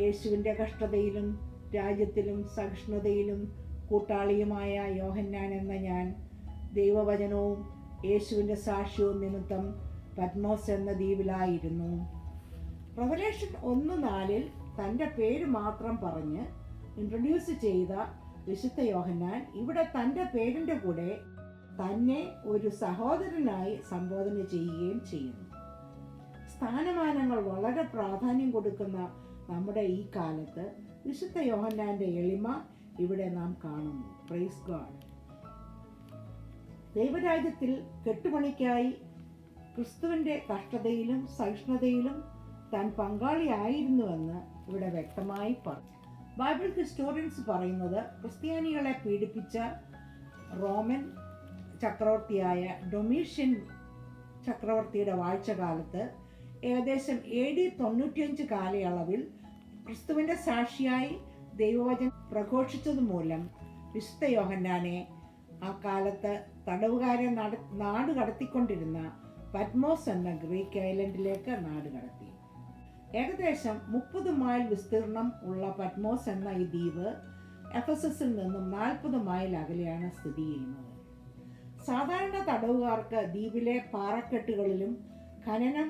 യേശുവിൻ്റെ കഷ്ടതയിലും രാജ്യത്തിലും സഹിഷ്ണുതയിലും കൂട്ടാളിയുമായ യോഹന്നാൻ എന്ന ഞാൻ ദൈവവചനവും യേശുവിൻ്റെ സാക്ഷ്യവും നിമിത്തം പത്മോസ് എന്ന ദ്വീപിലായിരുന്നു. റെവലേഷൻ 1:4 തൻ്റെ പേര് മാത്രം പറഞ്ഞ് ഇൻട്രൊഡ്യൂസ് ചെയ്ത വിശുദ്ധ യോഹന്നാൻ ഇവിടെ തൻ്റെ പേരിൻ്റെ കൂടെ തന്നെ ഒരു സഹോദരനായി സംബോധന ചെയ്യുകയും ചെയ്യുന്നു. സ്ഥാനമാനങ്ങൾ വളരെ പ്രാധാന്യം കൊടുക്കുന്ന നമ്മുടെ ഈ കാലത്ത് വിശുദ്ധ യോഹന്നാൻ്റെ എളിമ ഇവിടെ നാം കാണുന്നു. Praise God. ദൈവരാജ്യത്തിൽ കെട്ടുപണിക്കായി ക്രിസ്തുവിൻ്റെ കഷ്ടതയിലും സഹിഷ്ണുതയിലും താൻ പങ്കാളിയായിരുന്നുവെന്ന് ഇവിടെ വ്യക്തമായി പറഞ്ഞു. ബൈബിൾ ഹിസ്റ്റോറിയൻസ് പറയുന്നത് ക്രിസ്ത്യാനികളെ പീഡിപ്പിച്ച റോമൻ ചക്രവർത്തിയായ ഡൊമീഷ്യൻ ചക്രവർത്തിയുടെ വാഴ്ചകാലത്ത് ഏകദേശം AD 95 കാലയളവിൽ ക്രിസ്തുവിൻ്റെ സാക്ഷിയായി ദൈവവചനം പ്രഘോഷിച്ചത് മൂലം വിശുദ്ധ യോഹന്നാനെ ആ കാലത്ത് തടവുകാരെ നാട് കടത്തിക്കൊണ്ടിരുന്ന പത്മോസ് എന്ന ഗ്രീക്ക് ഐലൻഡിലേക്ക് നാട് കടത്തി. ഏകദേശം 30 മൈൽ വിസ്തീർണം ഉള്ള പത്മോസ് എന്ന ഈ ദ്വീപ് എഫസസിൽ നിന്നും 40 മൈൽ അകലെയാണ് സ്ഥിതി ചെയ്യുന്നത്. സാധാരണ തടവുകാർക്ക് ദ്വീപിലെ പാറക്കെട്ടുകളിലും ഖനനം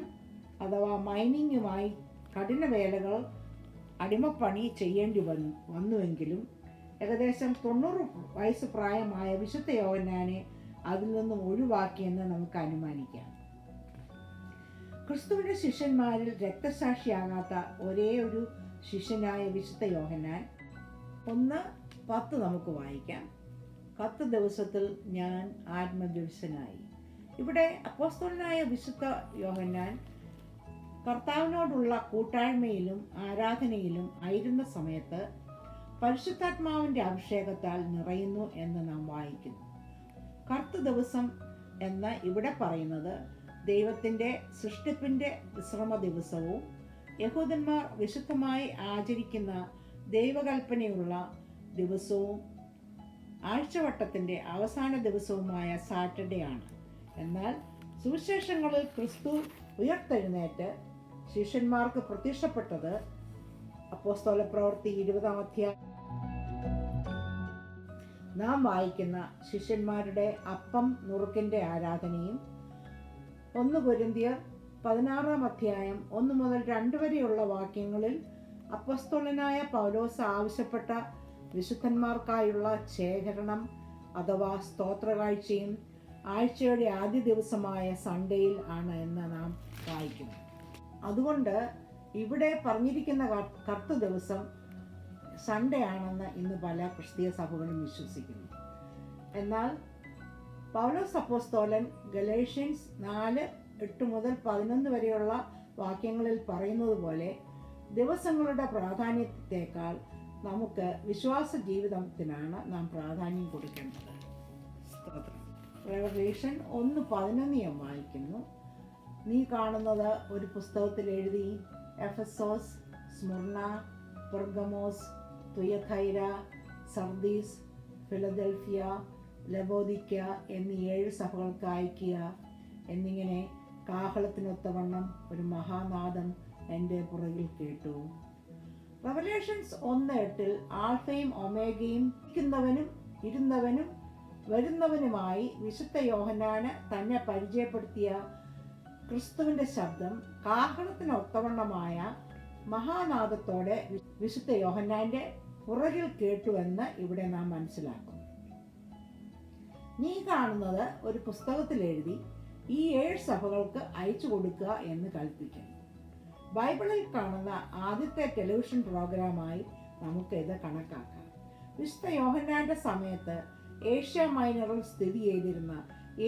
അഥവാ മൈനിങ്ങുമായി കഠിന വേലകൾ അടിമപ്പണി ചെയ്യേണ്ടി വന്നുവെങ്കിലും ഏകദേശം 90 വയസ്സ് പ്രായമായ വിശുദ്ധ യോഹന്നാനെ അതിൽ നിന്നും ഒഴിവാക്കിയെന്ന് നമുക്ക് അനുമാനിക്കാം. ക്രിസ്തുവിൻ്റെ ശിഷ്യന്മാരിൽ രക്തസാക്ഷിയാകാത്ത ഒരേ ഒരു ശിഷ്യനായ വിശുദ്ധ യോഹന്നാൻ 1:10 നമുക്ക് വായിക്കാം. 10 ദിവസത്തിൽ ഞാൻ ആത്മദിവസനായി. ഇവിടെ അപ്പോസ്തലനായ വിശുദ്ധ യോഹന്നാൻ കർത്താവിനോടുള്ള കൂട്ടായ്മയിലും ആരാധനയിലും ആയിരുന്ന സമയത്ത് പരിശുദ്ധാത്മാവിൻ്റെ അഭിഷേകത്താൽ നിറയുന്നു എന്ന് നാം വായിക്കുന്നു. 10 ദിവസം എന്ന് ഇവിടെ പറയുന്നത് ദൈവത്തിൻ്റെ സൃഷ്ടിപ്പിൻ്റെ വിശ്രമ ദിവസവും യഹൂദന്മാർ വിശുദ്ധമായി ആചരിക്കുന്ന ദൈവകൽപ്പനയുള്ള ദിവസവും ആഴ്ചവട്ടത്തിൻ്റെ അവസാന ദിവസവുമായ സാറ്റർഡേ ആണ്. എന്നാൽ സുവിശേഷങ്ങളിൽ ക്രിസ്തു ഉയർത്തെഴുന്നേറ്റ് ശിഷ്യന്മാർക്ക് പ്രത്യക്ഷപ്പെട്ടത് അപ്പോസ്തലപ്രവൃത്തി 20-ാം അധ്യായം നാം വായിക്കുന്ന ശിഷ്യന്മാരുടെ അപ്പം നുറുക്കിൻ്റെ ആരാധനയും 1 കൊരിന്ത്യർ 16-ാം അധ്യായം 1 മുതൽ 2 വരെയുള്ള വാക്യങ്ങളിൽ അപ്പോസ്തലനായ പൗലോസ് ആവശ്യപ്പെട്ട വിശുദ്ധന്മാർക്കായുള്ള ശേഖരണം അഥവാ സ്തോത്രകാഴ്ചയും ആഴ്ചയുടെ ആദ്യ ദിവസമായ സൺഡേയിൽ ആണ് എന്ന് നാം വായിക്കുന്നു. അതുകൊണ്ട് ഇവിടെ പറഞ്ഞിരിക്കുന്ന കർത്ത ദിവസം സൺഡേ ആണെന്ന് ഇന്ന് പല ക്രിസ്തീയ സഭകളും വിശ്വസിക്കുന്നു. എന്നാൽ പൗലോസ് അപ്പോസ്തലൻ ഗലേഷ്യൻസ് 4:8 മുതൽ 11 വരെയുള്ള വാക്യങ്ങളിൽ പറയുന്നത് പോലെ ദിവസങ്ങളുടെ പ്രാധാന്യത്തേക്കാൾ നമുക്ക് വിശ്വാസ ജീവിതത്തിനാണ് നാം പ്രാധാന്യം കൊടുക്കേണ്ടത്. റെവലേഷൻ 1:11 ഞാൻ വായിക്കുന്നു. നീ കാണുന്നത് ഒരു പുസ്തകത്തിൽ എഴുതി എഫെസോസ്, സ്മുർണ, പെർഗമോസ്, തുയഥൈര, സർദീസ്, ഫിലദൽഫിയ, ലവോദിക്ക എന്നീ 7 സഭകൾക്ക് അയക്കുക എന്നിങ്ങനെ കാഹളത്തിനൊത്തവണ്ണം ഒരു മഹാനാദം എൻ്റെ പുറകിൽ കേട്ടു. റെവലേഷൻസ് 1:8 ആൽഫയും ഒമേഗയും ഇരിക്കുന്നവനും ഇരുന്നവനും വരുന്നവനുമായി വിശുദ്ധ യോഹന്നാന് തന്നെ പരിചയപ്പെടുത്തിയ ക്രിസ്തുവിൻ്റെ ശബ്ദം കാഹളത്തിനൊത്തവണ്ണമായ മഹാനാദത്തോടെ വിശുദ്ധ യോഹന്നാന്റെ പുറകിൽ കേട്ടുവെന്ന് ഇവിടെ നാം മനസ്സിലാക്കുന്നു. നീ കാണുന്നത് ഒരു പുസ്തകത്തിൽ എഴുതി ഈ 7 സഭകൾക്ക് അയച്ചു കൊടുക്കുക എന്ന് കൽപ്പിക്കുന്നു. ബൈബിളിൽ കാണുന്ന ആദ്യത്തെ ടെലിവിഷൻ പ്രോഗ്രാമായി നമുക്ക് ഇത് കണക്കാക്കാം. വിശുദ്ധ യോഹന്നാന്റെ സമയത്ത് ഏഷ്യ മൈനറിൽ സ്ഥിതി ചെയ്തിരുന്ന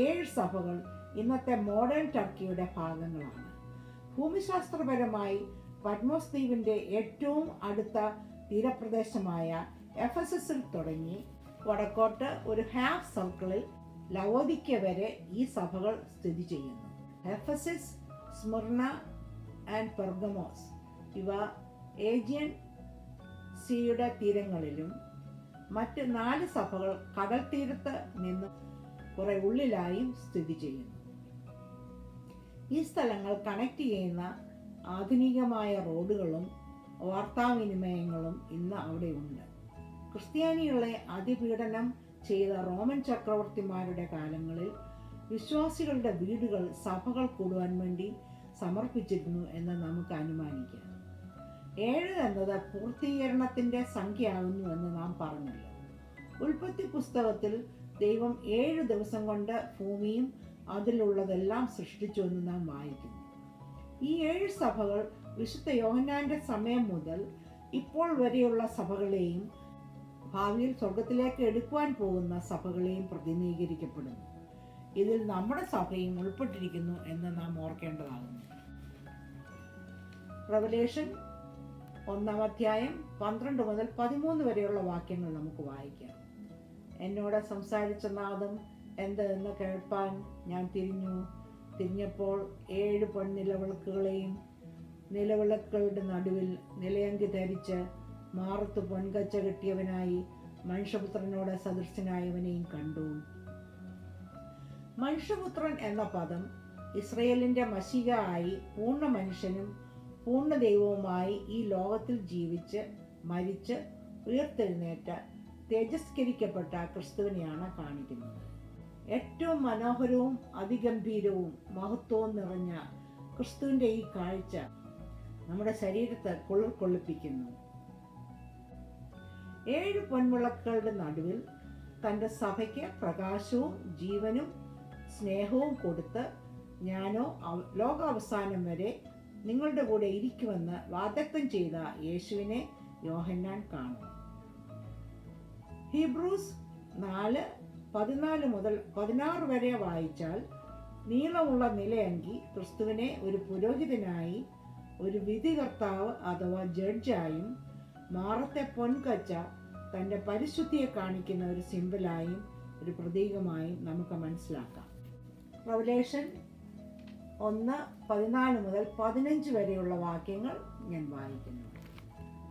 7 സഭകൾ ഇന്നത്തെ മോഡേൺ ടർക്കിയുടെ ഭാഗങ്ങളാണ്. ഭൂമിശാസ്ത്രപരമായി പത്മോസ് ദ്വീപിൻ്റെ ഏറ്റവും അടുത്ത തീരപ്രദേശമായ എഫെസസിൽ തുടങ്ങി വടക്കോട്ട് ഒരു ഹാഫ് സർക്കിളിൽ ലവോദിക്ക വരെ ഈ സഭകൾ സ്ഥിതി ചെയ്യുന്നു. എഫെസസ്, സ്മുർണ ആൻഡ് പെർഗമോസ് ഇവ ഏജിയൻ സീയുടെ തീരങ്ങളിലും മറ്റ് 4 സഭകൾ കടൽ തീരത്ത് നിന്ന് കുറെ ഉള്ളിലായും സ്ഥിതി ചെയ്യുന്നു. ഈ സ്ഥലങ്ങൾ കണക്ട് ചെയ്യുന്ന ആധുനികമായ റോഡുകളും വാർത്താവിനിമയങ്ങളും ഇന്ന് അവിടെ ഉണ്ട്. ക്രിസ്ത്യാനികളെ അതിപീഡനം ചെയ്ത റോമൻ ചക്രവർത്തിമാരുടെ കാലങ്ങളിൽ വിശ്വാസികളുടെ വീടുകൾ സഭകൾ കൂടുവാൻ വേണ്ടി സമർപ്പിച്ചിരുന്നു എന്ന് നമുക്ക് അനുമാനിക്കാം. 7 എന്നത് പൂർത്തീകരണത്തിൻ്റെ സംഖ്യയാകുന്നു എന്ന് നാം പറഞ്ഞല്ലോ. ഉൽപ്പത്തി പുസ്തകത്തിൽ ദൈവം 7 ദിവസം കൊണ്ട് ഭൂമിയും അതിലുള്ളതെല്ലാം സൃഷ്ടിച്ചു എന്ന് നാം വായിക്കുന്നു. ഈ 7 സഭകൾ വിശുദ്ധ യോഹന്നാന്റെ സമയം മുതൽ ഇപ്പോൾ വരെയുള്ള സഭകളെയും ഭാവിയിൽ സ്വർഗത്തിലേക്ക് എടുക്കുവാൻ പോകുന്ന സഭകളെയും പ്രതിനിധീകരിക്കപ്പെടുന്നു. ഇതിൽ നമ്മുടെ സഭയും ഉൾപ്പെട്ടിരിക്കുന്നു എന്ന് നാം ഓർക്കേണ്ടതാകുന്നു. റെവലേഷൻ 1-ാം അധ്യായം 12 മുതൽ 13 വരെയുള്ള വാക്യങ്ങൾ നമുക്ക് വായിക്കാം. എന്നോട് സംസാരിച്ച നാദം എന്ത് എന്ന് കേൾപ്പാൻ ഞാൻ തിരിഞ്ഞപ്പോൾ 7 പൊൻനിലവിളക്കുകളെയും നിലവിളക്കുകളുടെ നടുവിൽ നിലയങ്കി ധരിച്ച് മാറത്ത് പൊൻകച്ച കെട്ടിയവനായി മനുഷ്യപുത്രനോട് സദൃശനായവനെയും കണ്ടു. മനുഷ്യപുത്രൻ എന്ന പദം ഇസ്രയേലിന്റെ മശിക ആയി പൂർണ്ണ മനുഷ്യനും പൂർണ്ണ ദൈവവുമായി ഈ ലോകത്തിൽ ജീവിച്ച് മരിച്ച് ഉയർത്തെഴുന്നേറ്റ തേജസ്കരിക്കപ്പെട്ട ക്രിസ്തുവിനെയാണ് കാണിക്കുന്നത്. ഏറ്റവും മനോഹരവും അതിഗംഭീരവും മഹത്വവും നിറഞ്ഞ ക്രിസ്തുവിൻ്റെ ഈ കാഴ്ച നമ്മുടെ ശരീരത്തെ കൊള്ളിപ്പിക്കുന്നു. 7 പൊൻവിളക്കുകളുടെ നടുവിൽ തൻ്റെ സഭയ്ക്ക് പ്രകാശവും ജീവനും സ്നേഹവും കൊടുത്ത് ഞാനോ ലോകാവസാനം വരെ നിങ്ങളുടെ കൂടെ ഇരിക്കുമെന്ന് വാഗ്ദത്തം ചെയ്ത യേശുവിനെ യോഹന്നാൻ കാണുന്നു. ഹീബ്രൂസ് 4:14 മുതൽ 16 വരെ വായിച്ചാൽ നീളമുള്ള നിലയങ്കി ക്രിസ്തുവിനെ ഒരു പുരോഹിതനായി, ഒരു വിധികർത്താവ് അഥവാ ജഡ്ജായും, മാറത്തെ പൊൻകച്ച തൻ്റെ പരിശുദ്ധിയെ കാണിക്കുന്ന ഒരു സിംബലായും ഒരു പ്രതീകമായും നമുക്ക് മനസ്സിലാക്കാം. റെവലേഷൻ 1:14 മുതൽ 15 വരെയുള്ള വാക്യങ്ങൾ ഞാൻ വായിക്കുന്നു.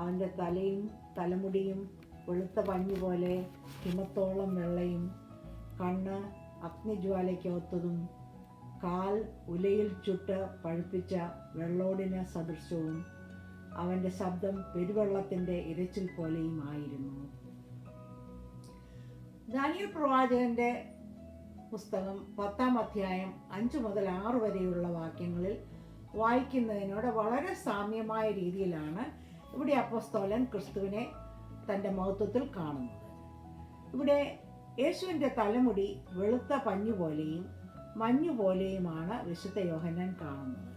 അവൻ്റെ തലയും തലമുടിയും വെളുത്ത പഞ്ഞുപോലെ ഹിമത്തോളം വെള്ളയും, കണ്ണ് അഗ്നിജ്വാലയ്ക്കൊത്തതും, കാൽ ഉലയിൽ ചുട്ട് പഴുപ്പിച്ച വെള്ളോടിന് സദൃശവും അവൻ്റെ ശബ്ദം പെരുവെള്ളത്തിൻ്റെ ഇരച്ചിൽ പോലെയും ആയിരുന്നു. ദാനിയേൽ പ്രവാചകന്റെ പുസ്തകം 10-ാം അധ്യായം 5 മുതൽ 6 വരെയുള്ള വാക്യങ്ങളിൽ വായിക്കുന്നതിനോട് വളരെ സാമ്യമായ രീതിയിലാണ് ഇവിടെ അപ്പോസ്തലൻ ക്രിസ്തുവിനെ തൻ്റെ മഹത്വത്തിൽ കാണുന്നത്. ഇവിടെ യേശുവിൻ്റെ തലമുടി വെളുത്ത പഞ്ഞുപോലെയും മഞ്ഞുപോലെയുമാണ് വിശുദ്ധ യോഹന്നാൻ കാണുന്നത്.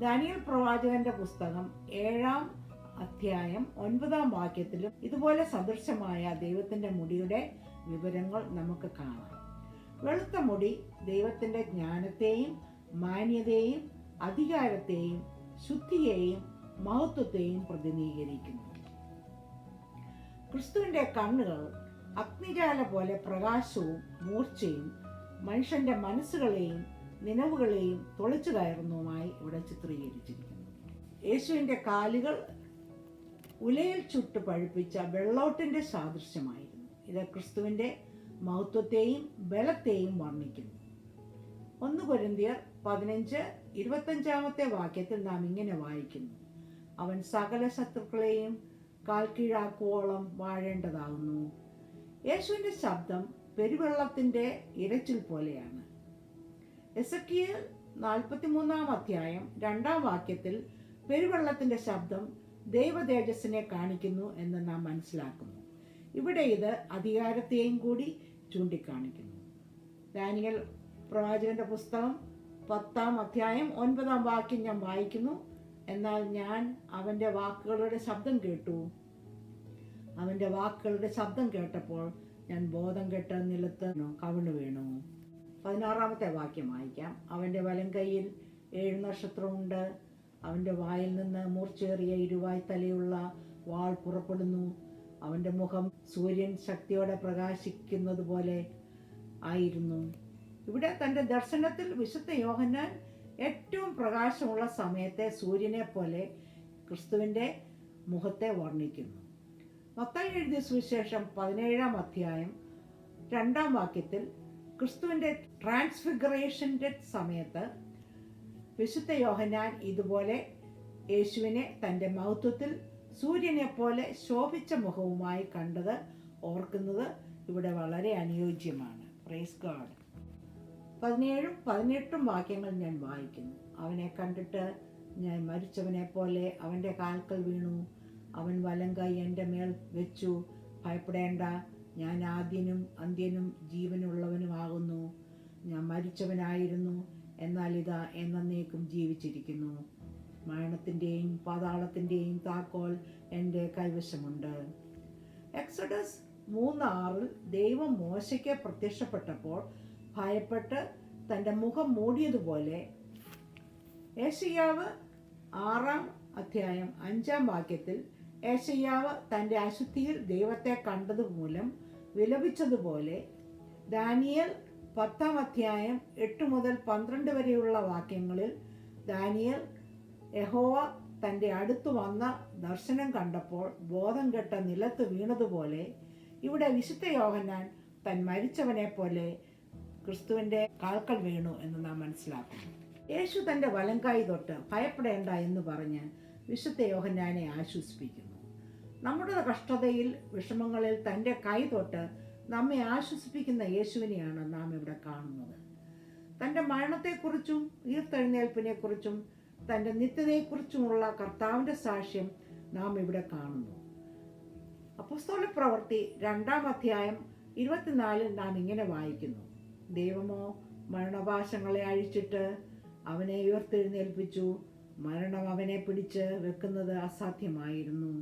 ദാനിയേൽ പ്രവാചകന്റെ പുസ്തകം 7-ാം അധ്യായം 9-ാം വാക്യത്തിലും ഇതുപോലെ സദൃശമായ ദൈവത്തിൻ്റെ മുടിയുടെ വിവരങ്ങൾ നമുക്ക് കാണാം. വെളുത്ത മുടി ദൈവത്തിൻ്റെ ജ്ഞാനത്തെയും മാന്യതയെയും അധികാരത്തെയും ശുദ്ധിയെയും മഹത്വത്തെയും പ്രതിനിധീകരിക്കുന്നു. ക്രിസ്തുവിൻ്റെ കണ്ണുകൾ അഗ്നിജാല പോലെ പ്രകാശവും മൂർച്ചയും മനുഷ്യന്റെ മനസ്സുകളെയും നിലവുകളെയും തുളച്ചു കയറുന്നതുമായി ഇവിടെ ചിത്രീകരിച്ചിരിക്കുന്നു. യേശുവിൻ്റെ കാലുകൾ ഉലയിൽ ചുട്ട് പഴുപ്പിച്ച വെള്ളോട്ടിൻ്റെ സാദൃശ്യമായിരുന്നു. ഇത് ക്രിസ്തുവിൻ്റെ മഹത്വത്തെയും ബലത്തെയും വർണ്ണിക്കുന്നു. 1 കൊരിന്ത്യർ 15:25 വാക്യത്തിൽ നാം ഇങ്ങനെ വായിക്കുന്നു: അവൻ സകല ശത്രുക്കളെയും കാൽ കീഴാക്കുവോളം വാഴേണ്ടതാകുന്നു. യേശുവിൻ്റെ ശബ്ദം പെരുവെള്ളത്തിൻ്റെ ഇരച്ചിൽ പോലെയാണ്. എസെക്കിയേൽ 43-ാം അധ്യായം 2-ാം വാക്യത്തിൽ പെരുവെള്ളത്തിൻ്റെ ശബ്ദം ദൈവതേജസ്സിനെ കാണിക്കുന്നു എന്ന് നാം മനസ്സിലാക്കുന്നു. ഇവിടെ ഇത് അധികാരത്തെയും കൂടി ചൂണ്ടിക്കാണിക്കുന്നു. ദാനിയേൽ പ്രവാചകന്റെ പുസ്തകം 10-ാം അധ്യായം 9-ാം വാക്യം ഞാൻ വായിക്കുന്നു: എന്നാൽ ഞാൻ അവൻ്റെ വാക്കുകളുടെ ശബ്ദം കേട്ടു. അവൻ്റെ വാക്കുകളുടെ ശബ്ദം കേട്ടപ്പോൾ ഞാൻ ബോധം കെട്ട് നിലത്ത് കവിണ്ണു വീണു. 16-ാമത്തെ വാക്യം വായിക്കാം: അവൻ്റെ വലം കൈയിൽ 7 നക്ഷത്രമുണ്ട്. അവൻ്റെ വായിൽ നിന്ന് മൂർച്ചയേറിയ ഇരുവായ് തലയുള്ള വാൾ പുറപ്പെടുന്നു. അവൻ്റെ മുഖം സൂര്യൻ ശക്തിയോടെ പ്രകാശിക്കുന്നത് പോലെ ആയിരുന്നു. ഇവിടെ തൻ്റെ ദർശനത്തിൽ വിശുദ്ധ യോഹന്നാൻ ഏറ്റവും പ്രകാശമുള്ള സമയത്തെ സൂര്യനെ പോലെ ക്രിസ്തുവിൻ്റെ മുഖത്തെ വർണ്ണിക്കുന്നു. മത്തായി എഴുതിയ സുവിശേഷം 17-ാം അധ്യായം 2-ാം വാക്യത്തിൽ ക്രിസ്തുവിൻ്റെ ട്രാൻസ്ഫിഗറേഷൻ്റെ സമയത്ത് വിശുദ്ധ യോഹന്നാൻ ഇതുപോലെ യേശുവിനെ തൻ്റെ മഹത്വത്തിൽ സൂര്യനെ പോലെ ശോഭിച്ച മുഖവുമായി കണ്ടത് ഓർക്കുന്നത് ഇവിടെ വളരെ അനുയോജ്യമാണ്. Praise God. 17-ഉം 18-ഉം വാക്യങ്ങൾ ഞാൻ വായിക്കുന്നു: അവനെ കണ്ടിട്ട് ഞാൻ മരിച്ചവനെ പോലെ അവൻ്റെ കാൽക്കൽ വീണു. അവൻ വലം കൈ എൻ്റെ മേൽ വെച്ചു. ഭയപ്പെടേണ്ട, ഞാൻ ആദ്യനും അന്ത്യനും ജീവനുള്ളവനുമാകുന്നു. ഞാൻ മരിച്ചവനായിരുന്നു, എന്നാൽ ഇതാ എന്നേക്കും ജീവിച്ചിരിക്കുന്നു. മരണത്തിൻ്റെയും പാതാളത്തിൻ്റെയും താക്കോൽ എൻ്റെ കൈവശമുണ്ട്. എക്സോഡസ് 3:6 ദൈവം മോശയ്ക്ക് പ്രത്യക്ഷപ്പെട്ടപ്പോൾ ഭയപ്പെട്ട് തൻ്റെ മുഖം മൂടിയതുപോലെ ഏശയ്യാവ് 6-ാം അധ്യായം 5-ാം വാക്യത്തിൽ ഏശയ്യാവ് തൻ്റെ അശുദ്ധിയിൽ ദൈവത്തെ കണ്ടതുമൂലം വിലപിച്ചതുപോലെ ദാനിയേൽ 10-ാം അധ്യായം 8 മുതൽ 12 വരെയുള്ള വാക്യങ്ങളിൽ ദാനിയേൽ യഹോവ തൻ്റെ അടുത്ത് വന്ന ദർശനം കണ്ടപ്പോൾ ബോധം കെട്ട നിലത്ത് വീണതുപോലെ ഇവിടെ വിശുദ്ധ യോഹന്നാൻ താൻ മരിച്ചവനെ പോലെ ക്രിസ്തുവിൻ്റെ കാൽക്കൽ വീണു എന്ന് നാം മനസ്സിലാക്കുന്നു. യേശു തൻ്റെ വലംകൈ തൊട്ട് ഭയപ്പെടേണ്ട എന്ന് പറഞ്ഞ് വിശുദ്ധ യോഹന്നാനെ ആശ്വസിപ്പിക്കുന്നു. നമ്മുടെ കഷ്ടതയിൽ വിഷമങ്ങളിൽ തൻ്റെ കൈ തൊട്ട് നമ്മെ ആശ്വസിപ്പിക്കുന്ന യേശുവിനെയാണ് നാം ഇവിടെ കാണുന്നത്. തൻ്റെ മരണത്തെക്കുറിച്ചും ഉയിർത്തെഴുന്നേൽപ്പിനെക്കുറിച്ചും തൻ്റെ നിത്യതയെക്കുറിച്ചുമുള്ള കർത്താവിൻ്റെ സാക്ഷ്യം നാം ഇവിടെ കാണുന്നു. അപ്പോസ്തല പ്രവൃത്തി 2-ാം അധ്യായം 24-ൽ നാം ഇങ്ങനെ വായിക്കുന്നു: ദൈവമോ മരണപാശങ്ങളെ അഴിച്ചിട്ട് അവനെ ഉയർത്തെഴുന്നേൽപ്പിച്ചു. മരണം അവനെ പിടിച്ച് വെക്കുന്നത് അസാധ്യമായിരുന്നു.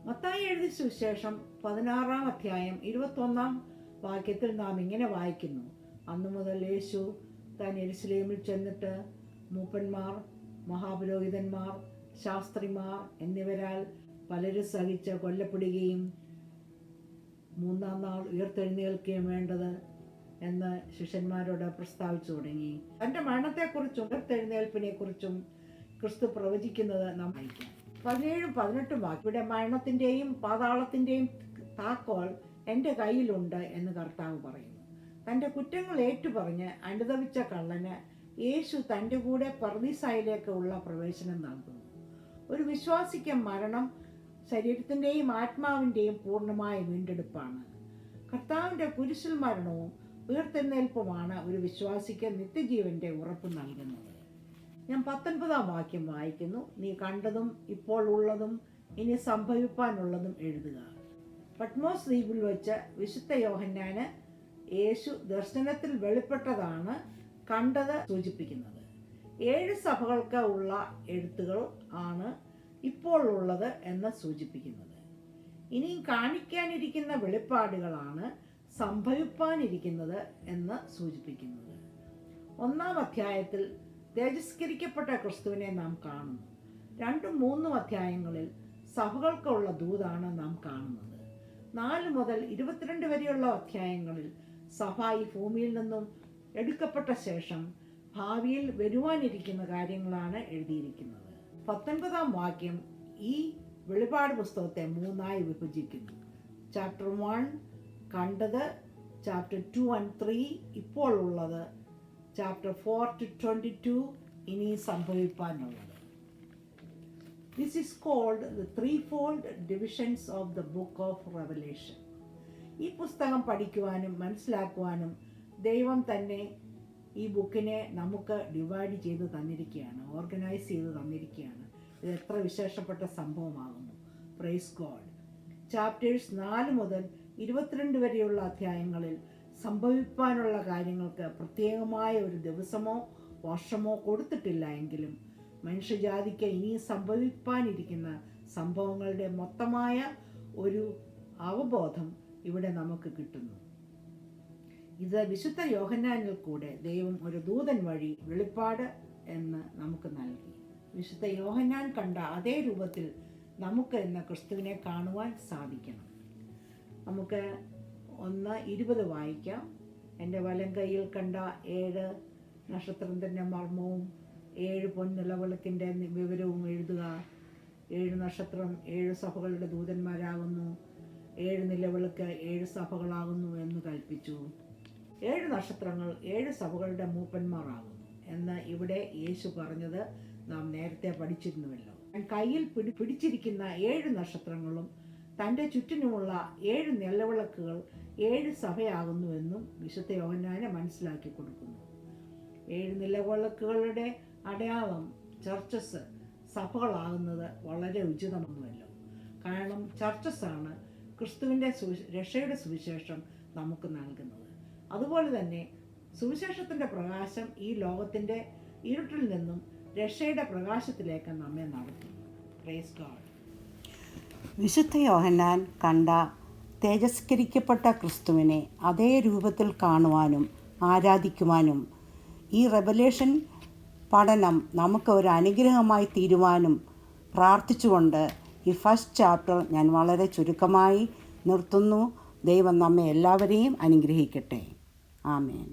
മത്തായി എഴുതിയ സുവിശേഷം 16-ാം അധ്യായം 21-ാം വാക്യത്തിൽ നാം ഇങ്ങനെ വായിക്കുന്നു: അന്നു മുതൽ യേശു താൻ യെരുശലേമിൽ ചെന്നിട്ട് മൂപ്പന്മാർ, മഹാപുരോഹിതന്മാർ, ശാസ്ത്രിമാർ എന്നിവരാൽ പലരും സഹിച്ച് കൊല്ലപ്പെടുകയും 3-ാം നാൾ ഉയർത്തെഴുന്നേൽക്കുകയും വേണ്ടത് എന്ന് ശിഷ്യന്മാരോട് പ്രസ്താവിച്ചു തുടങ്ങി. തൻ്റെ മരണത്തെക്കുറിച്ചും ഉയർത്തെഴുന്നേൽപ്പിനെക്കുറിച്ചും ക്രിസ്തു പ്രവചിക്കുന്നത് നാം വായിക്കാം. 17-ഉം 18-ഉം വാക്യം: ഇവിടെ മരണത്തിൻ്റെയും പാതാളത്തിൻ്റെയും താക്കോൽ എൻ്റെ കയ്യിലുണ്ട് എന്ന് കർത്താവ് പറയുന്നു. തൻ്റെ കുറ്റങ്ങൾ ഏറ്റുപറഞ്ഞ് അനുതപിച്ച കള്ളന് യേശു തൻ്റെ കൂടെ പർദീസായിലേക്ക് ഉള്ള പ്രവേശനം നൽകുന്നു. ഒരു വിശ്വാസിക്ക് മരണം ശരീരത്തിൻ്റെയും ആത്മാവിൻ്റെയും പൂർണ്ണമായ വീണ്ടെടുപ്പാണ്. കർത്താവിൻ്റെ കുരിശിൽ മരണവും ഉയർത്തെഴുന്നേൽപ്പുമാണ് ഒരു വിശ്വാസിക്ക് നിത്യജീവൻ്റെ ഉറപ്പ് നൽകുന്നത്. ഞാൻ 19-ാം വാക്യം വായിക്കുന്നു. നീ കണ്ടതും ഇപ്പോൾ ഉള്ളതും ഇനി സംഭവിപ്പാനുള്ളതും എഴുതുക. പട്മോസ് ദ്വീപിൽ വെച്ച് വിശുദ്ധ യോഹന്നാന് യേശു ദർശനത്തിൽ വെളിപ്പെട്ടതാണ് കണ്ടത് സൂചിപ്പിക്കുന്നത്. 7 സഭകൾക്ക് ഉള്ള എഴുത്തുകൾ ആണ് ഇപ്പോൾ ഉള്ളത് എന്ന് സൂചിപ്പിക്കുന്നത്. ഇനിയും കാണിക്കാനിരിക്കുന്ന വെളിപ്പാടുകളാണ് സംഭവിപ്പാനിരിക്കുന്നത് എന്ന് സൂചിപ്പിക്കുന്നത്. 1-ാം അധ്യായത്തിൽ തേജസ്കരിക്കപ്പെട്ട ക്രിസ്തുവിനെ നാം കാണുന്നു. 2-ഉം 3-ഉം അധ്യായങ്ങളിൽ സഭകൾക്കുള്ള ദൂതാണ് നാം കാണുന്നത്. 4 മുതൽ 22 വരെയുള്ള അധ്യായങ്ങളിൽ സഭ ഈ ഭൂമിയിൽ നിന്നും എടുക്കപ്പെട്ട ശേഷം ഭാവിയിൽ വരുവാനിരിക്കുന്ന കാര്യങ്ങളാണ് എഴുതിയിരിക്കുന്നത്. 19-ാം വാക്യം ഈ വെളിപാട് പുസ്തകത്തെ 3ആയി വിഭജിക്കുന്നു. ചാപ്റ്റർ 1 കണ്ടത്, ചാപ്റ്റർ 2 and 3 ഇപ്പോൾ ഉള്ളത്, ചാപ്റ്റർ 4 to 22 ഇനി സംഭവിപ്പാനുള്ളത്. This is called the threefold divisions of the book of Revelation. ഈ പുസ്തകം പഠിക്കുവാനും മനസ്സിലാക്കുവാനും ദൈവം തന്നെ ഈ ബുക്കിനെ നമുക്ക് ഡിവൈഡ് ചെയ്ത് തന്നിരിക്കുകയാണ്, ഓർഗനൈസ് ചെയ്ത് തന്നിരിക്കുകയാണ്. ഇത് എത്ര വിശേഷപ്പെട്ട സംഭവമാകുന്നു. Praise God. ചാപ്റ്റേഴ്സ് 4 മുതൽ 22 വരെയുള്ള അധ്യായങ്ങളിൽ സംഭവിപ്പാനുള്ള കാര്യങ്ങൾക്ക് പ്രത്യേകമായ ഒരു ദിവസമോ വർഷമോ കൊടുത്തിട്ടില്ല എങ്കിലും മനുഷ്യജാതിക്ക് ഇനി സംഭവിപ്പാനിരിക്കുന്ന സംഭവങ്ങളുടെ മൊത്തമായ ഒരു അവബോധം ഇവിടെ നമുക്ക് കിട്ടുന്നു. ഇത് വിശുദ്ധ യോഹന്നാനിൽ കൂടെ ദൈവം ഒരു ദൂതൻ വഴി വെളിപ്പാട് എന്ന് നമുക്ക് നൽകി. വിശുദ്ധ യോഹന്നാൻ കണ്ട അതേ രൂപത്തിൽ നമുക്ക് ഇന്ന് ക്രിസ്തുവിനെ കാണുവാൻ സാധിക്കണം. നമുക്ക് 1:20 വായിക്കാം. എൻ്റെ വലം കൈയിൽ കണ്ട 7 നക്ഷത്രത്തിൻ്റെ മർമ്മവും 7 പൊൻനിലവിളക്കിൻ്റെ വിവരവും എഴുതുക. 7 നക്ഷത്രം 7 സഭകളുടെ ദൂതന്മാരാകുന്നു, 7 നിലവിളക്ക് 7 സഭകളാകുന്നു എന്ന് കൽപ്പിച്ചു. 7 നക്ഷത്രങ്ങൾ 7 സഭകളുടെ മൂപ്പന്മാരാകുന്നു എന്ന് ഇവിടെ യേശു പറഞ്ഞത് നാം നേരത്തെ പഠിച്ചിരുന്നുവല്ലോ. കയ്യിൽ പിടിച്ചിരിക്കുന്ന 7 നക്ഷത്രങ്ങളും തൻ്റെ ചുറ്റിനുമുള്ള 7 നിലവിളക്കുകൾ 7 സഭയാകുന്നുവെന്നും വിശുദ്ധ യോഹന്നാനെ മനസ്സിലാക്കി കൊടുക്കുന്നു. 7 നിലവിളക്കുകളുടെ അടയാളം ചർച്ചസ് സഭകളാകുന്നത് വളരെ ഉചിതമൊന്നുമല്ലോ. കാരണം ചർച്ചസാണ് ക്രിസ്തുവിൻ്റെ രക്ഷയുടെ സുവിശേഷം നമുക്ക് നൽകുന്നത്. അതുപോലെ തന്നെ സുവിശേഷത്തിൻ്റെ പ്രകാശം ഈ ലോകത്തിൻ്റെ ഇരുട്ടിൽ നിന്നും രക്ഷയുടെ പ്രകാശത്തിലേക്ക് നമ്മെ നടത്തുന്നു. Praise God. വിശുദ്ധ യോഹന്നാൻ കണ്ട തേജസ്കരിക്കപ്പെട്ട ക്രിസ്തുവിനെ അതേ രൂപത്തിൽ കാണുവാനും ആരാധിക്കുവാനും ഈ റെവലേഷൻ പഠനം നമുക്ക് ഒരു അനുഗ്രഹമായി തീരുവാനും പ്രാർത്ഥിച്ചുകൊണ്ട് ഈ ഫസ്റ്റ് ചാപ്റ്റർ ഞാൻ വളരെ ചുരുക്കമായി നിർത്തുന്നു. ദൈവം നമ്മെ എല്ലാവരെയും അനുഗ്രഹിക്കട്ടെ. ആമേൻ.